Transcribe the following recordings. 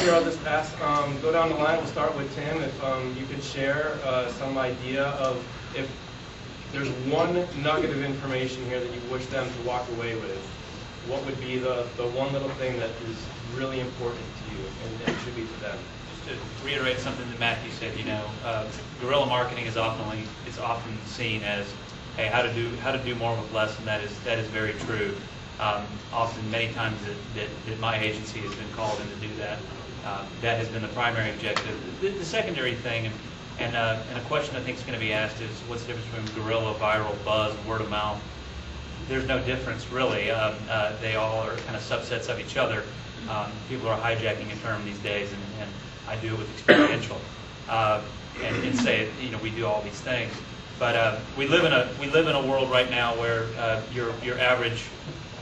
here, I'll just ask, go down the line. We'll start with Tim. If you could share some idea of if there's one nugget of information here that you wish them to walk away with, what would be the one little thing that is really important to you and should be to them? Just to reiterate something that Matthew said, guerrilla marketing is often seen as, hey, how to do more with less, and that is very true. Often, many times that my agency has been called in to do that. That has been the primary objective. The secondary thing, and a question I think is going to be asked is, what's the difference between guerrilla, viral, buzz, word of mouth? There's no difference, really. They all are kind of subsets of each other. People are hijacking a term these days, and I do it with experiential, and say, we do all these things. But we live in a world right now where your average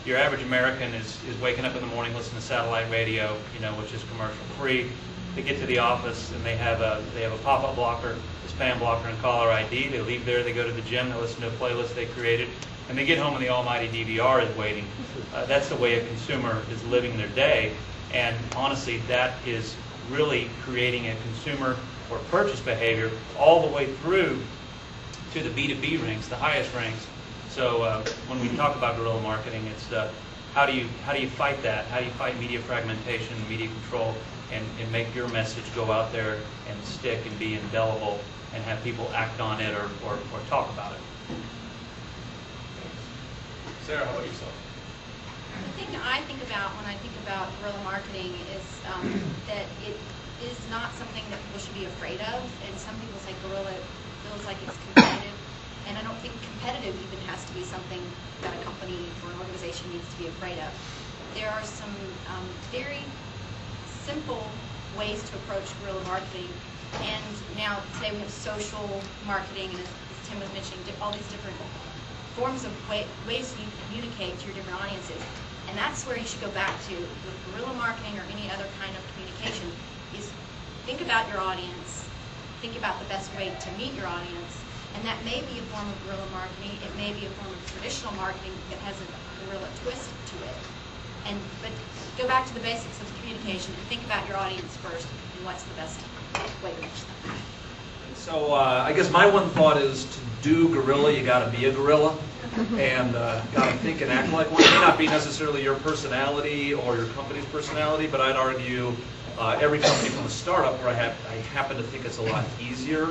American is waking up in the morning, listening to satellite radio, which is commercial free. They get to the office and they have a pop-up blocker, a spam blocker, and caller ID. They leave there, they go to the gym, they listen to a playlist they created, and they get home and the almighty DVR is waiting. That's the way a consumer is living their day, and honestly, that is really creating a consumer or purchase behavior all the way through to the B2B ranks, the highest ranks. So when we talk about guerrilla marketing, it's how do you fight that? How do you fight media fragmentation, media control, and make your message go out there and stick and be indelible and have people act on it or talk about it? Sarah, how about yourself? The thing I think about when I think about guerrilla marketing is that it is not something that people should be afraid of. And some people say guerrilla feels like it's competitive. And I don't think competitive even has to be something that a company or an organization needs to be afraid of. There are some very simple ways to approach guerrilla marketing. And now today we have social marketing, and as Tim was mentioning, all these different forms of ways you communicate to your different audiences. And that's where you should go back to with guerrilla marketing or any other kind of communication, is think about your audience, think about the best way to meet your audience. And that may be a form of guerrilla marketing. It may be a form of traditional marketing that has a guerrilla twist to it. But go back to the basics of communication and think about your audience first and what's the best way to reach them. So I guess my one thought is, to do guerrilla, you got to be a gorilla, and got to think and act like one. It may not be necessarily your personality or your company's personality, but I'd argue every company from a startup where I happen to think it's a lot easier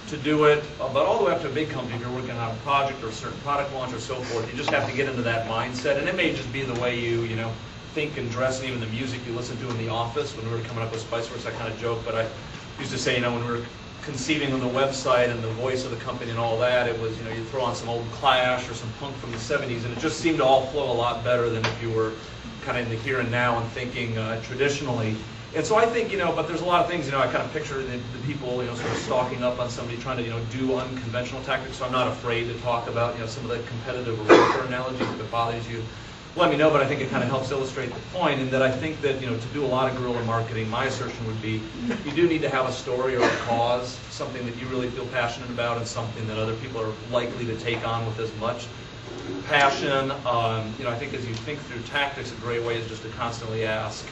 to do it, but all the way up to a big company, if you're working on a project or a certain product launch or so forth, you just have to get into that mindset. And it may just be the way you think and dress, and even the music you listen to in the office. When we were coming up with Spiceworks, I kind of joke, but I used to say, when we were conceiving of the website and the voice of the company and all that, it was, you throw on some old Clash or some punk from the 70s, and it just seemed to all flow a lot better than if you were kind of in the here and now and thinking traditionally. And so I think, but there's a lot of things, I kind of picture the people, sort of stalking up on somebody trying to, do unconventional tactics. So I'm not afraid to talk about, some of the competitive or worker analogies. If it bothers you, let me know. But I think it kind of helps illustrate the point, in that I think that, to do a lot of guerrilla marketing, my assertion would be, you do need to have a story or a cause, something that you really feel passionate about, and something that other people are likely to take on with as much passion. I think as you think through tactics, a great way is just to constantly ask,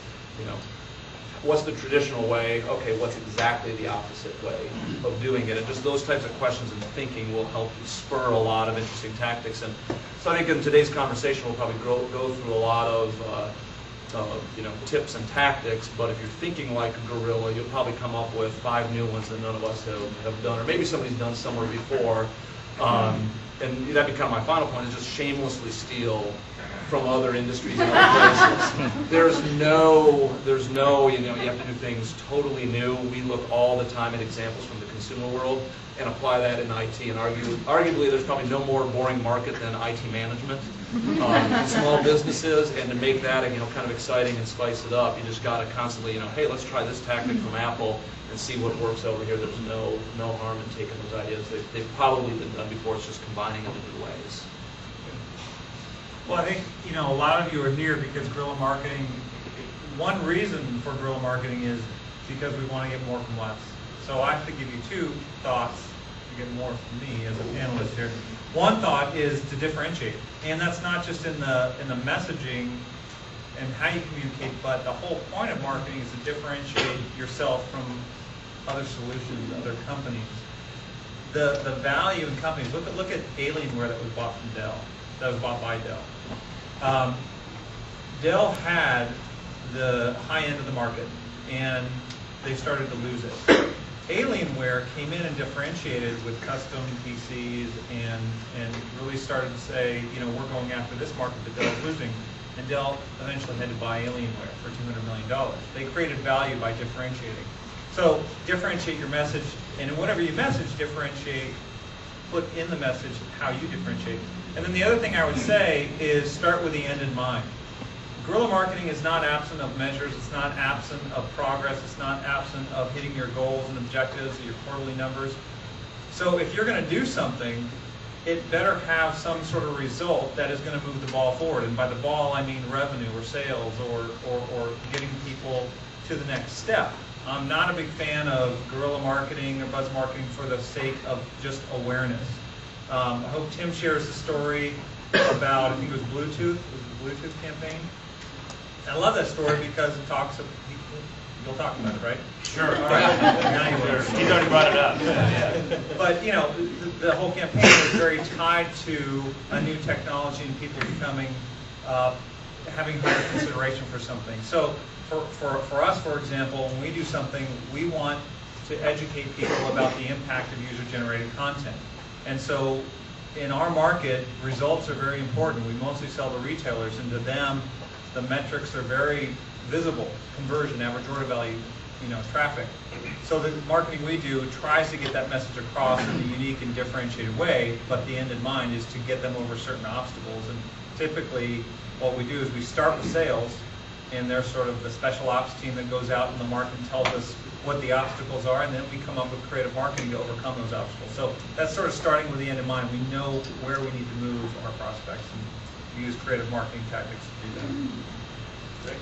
what's the traditional way? Okay, what's exactly the opposite way of doing it? And just those types of questions and thinking will help spur a lot of interesting tactics. And so I think in today's conversation, we'll probably go through a lot of tips and tactics. But if you're thinking like a guerrilla, you'll probably come up with 5 new ones that none of us have done, or maybe somebody's done somewhere before. And that'd be kind of my final point, is just shamelessly steal from other industries and other places. There's no, you have to do things totally new. We look all the time at examples from the consumer world and apply that in IT. And arguably, there's probably no more boring market than IT management in small businesses. And to make that, kind of exciting and spice it up, you just got to constantly, hey, let's try this tactic from Apple and see what works over here. There's no harm in taking those ideas. They've probably been done before. It's just combining them in new ways. Well, I think, a lot of you are here because guerrilla marketing, one reason for guerrilla marketing is because we want to get more from less. So I have to give you 2 thoughts to get more from me as a panelist here. One thought is to differentiate. And that's not just in the messaging and how you communicate, but the whole point of marketing is to differentiate yourself from other solutions, other companies. The value in companies, look at Alienware that was bought from Dell, that was bought by Dell. Dell had the high end of the market, and they started to lose it. Alienware came in and differentiated with custom PCs and really started to say, we're going after this market that Dell's losing. And Dell eventually had to buy Alienware for $200 million. They created value by differentiating. So differentiate your message, and whatever you message, differentiate, put in the message how you differentiate. And then the other thing I would say is start with the end in mind. Guerrilla marketing is not absent of measures, it's not absent of progress, it's not absent of hitting your goals and objectives, your quarterly numbers. So if you're going to do something, it better have some sort of result that is going to move the ball forward. And by the ball, I mean revenue or sales or getting people to the next step. I'm not a big fan of guerrilla marketing or buzz marketing for the sake of just awareness. I hope Tim shares the story about, I think it was Bluetooth, campaign. I love that story because it talks, you'll talk about it, right? Sure. All right. Now you will. He's already brought it up. Yeah. But, the whole campaign was very tied to a new technology and people becoming, having higher consideration for something. So for us, for example, when we do something, we want to educate people about the impact of user-generated content. And so in our market, results are very important. We mostly sell to retailers, and to them, the metrics are very visible: conversion, average order value, traffic. So the marketing we do tries to get that message across in a unique and differentiated way, but the end in mind is to get them over certain obstacles. And typically, what we do is we start with sales, and they're sort of the special ops team that goes out in the market and tells us what the obstacles are, and then we come up with creative marketing to overcome those obstacles. So that's sort of starting with the end in mind. We know where we need to move our prospects and use creative marketing tactics to do that. Great.